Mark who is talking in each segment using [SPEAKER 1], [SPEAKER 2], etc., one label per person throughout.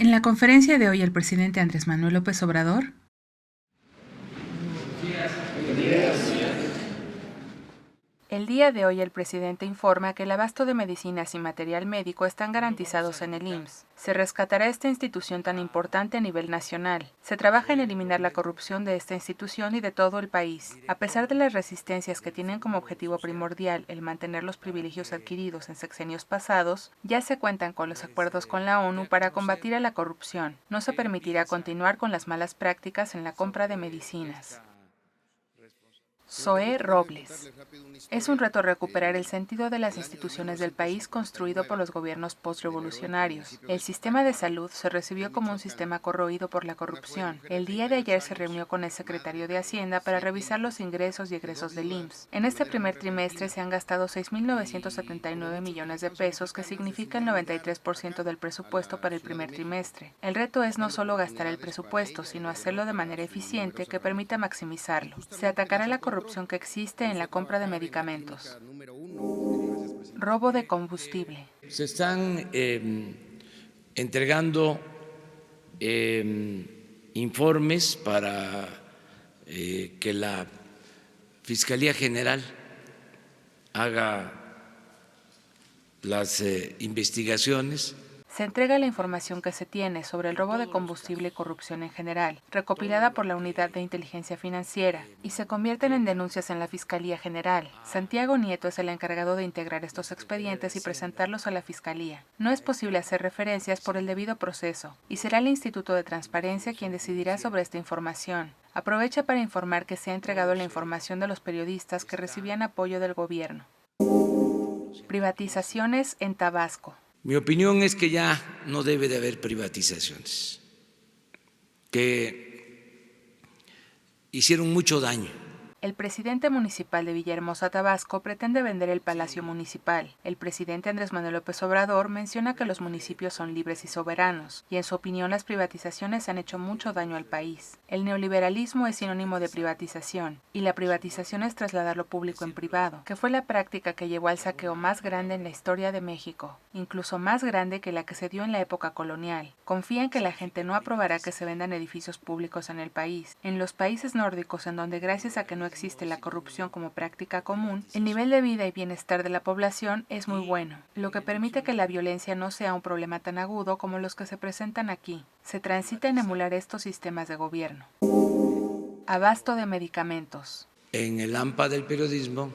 [SPEAKER 1] En la conferencia de hoy, el presidente Andrés Manuel López Obrador El día de hoy el presidente informa que el abasto de medicinas y material médico están garantizados en el IMSS. Se rescatará esta institución tan importante a nivel nacional. Se trabaja en eliminar la corrupción de esta institución y de todo el país. A pesar de las resistencias que tienen como objetivo primordial el mantener los privilegios adquiridos en sexenios pasados, ya se cuentan con los acuerdos con la ONU para combatir a la corrupción. No se permitirá continuar con las malas prácticas en la compra de medicinas. Zoé Robles. Es un reto recuperar el sentido de las instituciones del país construido por los gobiernos postrevolucionarios. El sistema de salud se recibió como un sistema corroído por la corrupción. El día de ayer se reunió con el secretario de Hacienda para revisar los ingresos y egresos del IMSS. En este primer trimestre se han gastado 6.979 millones de pesos, que significa el 93% del presupuesto para el primer trimestre. El reto es no solo gastar el presupuesto, sino hacerlo de manera eficiente que permita maximizarlo. Se atacará la corrupción que existe en la compra de medicamentos. Robo de combustible.
[SPEAKER 2] Se están entregando informes para que la Fiscalía General haga las investigaciones.
[SPEAKER 1] Se entrega la información que se tiene sobre el robo de combustible y corrupción en general, recopilada por la Unidad de Inteligencia Financiera, y se convierten en denuncias en la Fiscalía General. Santiago Nieto es el encargado de integrar estos expedientes y presentarlos a la Fiscalía. No es posible hacer referencias por el debido proceso, y será el Instituto de Transparencia quien decidirá sobre esta información. Aprovecha para informar que se ha entregado la información de los periodistas que recibían apoyo del gobierno. Privatizaciones en Tabasco.
[SPEAKER 2] Mi opinión es que ya no debe de haber privatizaciones, que hicieron mucho daño.
[SPEAKER 1] El presidente municipal de Villahermosa, Tabasco, pretende vender el Palacio Municipal. El presidente Andrés Manuel López Obrador menciona que los municipios son libres y soberanos, y en su opinión las privatizaciones han hecho mucho daño al país. El neoliberalismo es sinónimo de privatización, y la privatización es trasladar lo público en privado, que fue la práctica que llevó al saqueo más grande en la historia de México, incluso más grande que la que se dio en la época colonial. Confía en que la gente no aprobará que se vendan edificios públicos en el país. En los países nórdicos, en donde gracias a que no existe la corrupción como práctica común, el nivel de vida y bienestar de la población es muy bueno, lo que permite que la violencia no sea un problema tan agudo como los que se presentan aquí. Se transita en emular estos sistemas de gobierno. Abasto de medicamentos.
[SPEAKER 2] En el AMPA del periodismo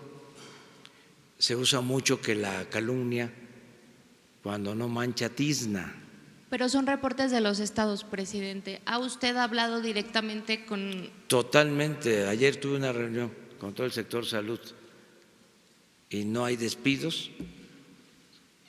[SPEAKER 2] se usa mucho que la calumnia, cuando no mancha, tizna.
[SPEAKER 3] Pero son reportes de los estados, presidente. ¿Ha usted hablado directamente con...?
[SPEAKER 2] Totalmente. Ayer tuve una reunión con todo el sector salud y no hay despidos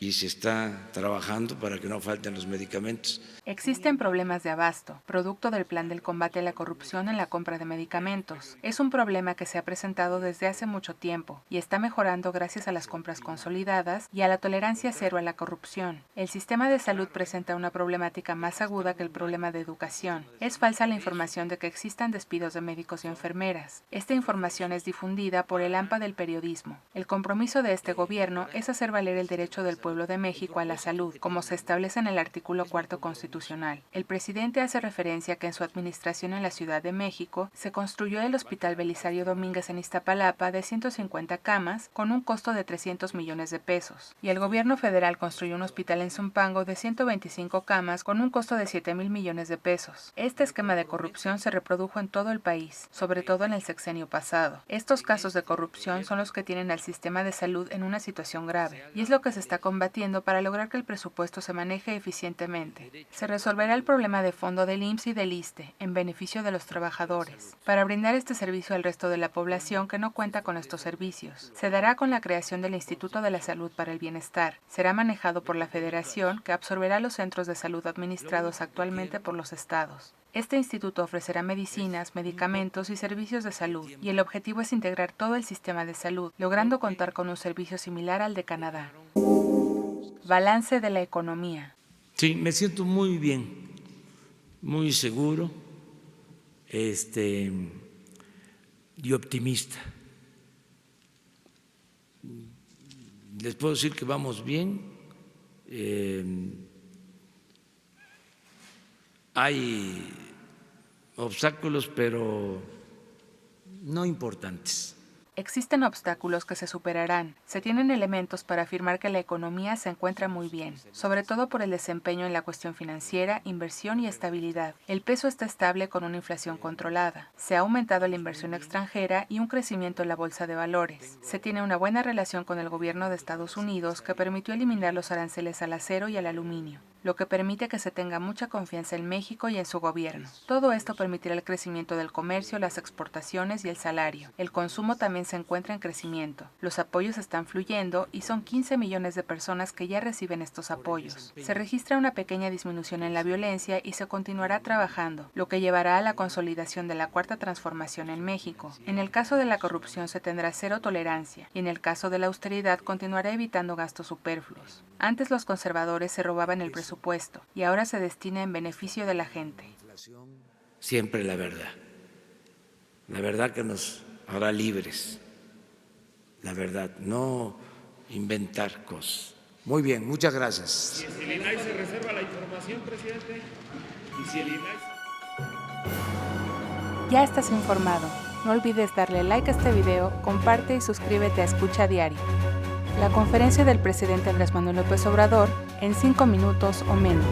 [SPEAKER 2] y se está trabajando para que no falten los medicamentos.
[SPEAKER 1] Existen problemas de abasto, producto del plan del combate a la corrupción en la compra de medicamentos. Es un problema que se ha presentado desde hace mucho tiempo y está mejorando gracias a las compras consolidadas y a la tolerancia cero a la corrupción. El sistema de salud presenta una problemática más aguda que el problema de educación. Es falsa la información de que existan despidos de médicos y enfermeras. Esta información es difundida por el AMPA del periodismo. El compromiso de este gobierno es hacer valer el derecho del pueblo de México a la salud, como se establece en el artículo 4 constitucional. El presidente hace referencia que en su administración en la Ciudad de México se construyó el Hospital Belisario Domínguez en Iztapalapa de 150 camas con un costo de 300 millones de pesos, y el gobierno federal construyó un hospital en Zumpango de 125 camas con un costo de 7,000 millones de pesos. Este esquema de corrupción se reprodujo en todo el país, sobre todo en el sexenio pasado. Estos casos de corrupción son los que tienen al sistema de salud en una situación grave, y es lo que se está combatiendo para lograr que el presupuesto se maneje eficientemente. Se resolverá el problema de fondo del IMSS y del ISSSTE, en beneficio de los trabajadores, para brindar este servicio al resto de la población que no cuenta con estos servicios. Se dará con la creación del Instituto de la Salud para el Bienestar. Será manejado por la Federación, que absorberá los centros de salud administrados actualmente por los estados. Este instituto ofrecerá medicinas, medicamentos y servicios de salud, y el objetivo es integrar todo el sistema de salud, logrando contar con un servicio similar al de Canadá. Balance de la economía.
[SPEAKER 2] Sí, me siento muy bien, muy seguro y optimista. Les puedo decir que vamos bien. Hay obstáculos, pero no importantes.
[SPEAKER 1] Existen obstáculos que se superarán. Se tienen elementos para afirmar que la economía se encuentra muy bien, sobre todo por el desempeño en la cuestión financiera, inversión y estabilidad. El peso está estable con una inflación controlada. Se ha aumentado la inversión extranjera y un crecimiento en la bolsa de valores. Se tiene una buena relación con el gobierno de Estados Unidos que permitió eliminar los aranceles al acero y al aluminio, lo que permite que se tenga mucha confianza en México y en su gobierno. Todo esto permitirá el crecimiento del comercio, las exportaciones y el salario. El consumo también se encuentra en crecimiento. Los apoyos están fluyendo y son 15 millones de personas que ya reciben estos apoyos. Se registra una pequeña disminución en la violencia y se continuará trabajando, lo que llevará a la consolidación de la Cuarta Transformación en México. En el caso de la corrupción se tendrá cero tolerancia y en el caso de la austeridad continuará evitando gastos superfluos. Antes los conservadores se robaban el presupuesto y ahora se destina en beneficio de la gente.
[SPEAKER 2] Siempre la verdad que nos hará libres, la verdad, no inventar cosas. Muy bien, muchas gracias.
[SPEAKER 4] ¿Y si el INAI se reserva la información, presidente? ¿Y si el INAI...
[SPEAKER 1] Ya estás informado. No olvides darle like a este video, comparte y suscríbete a Escucha Diario. La conferencia del presidente Andrés Manuel López Obrador en 5 minutos o menos.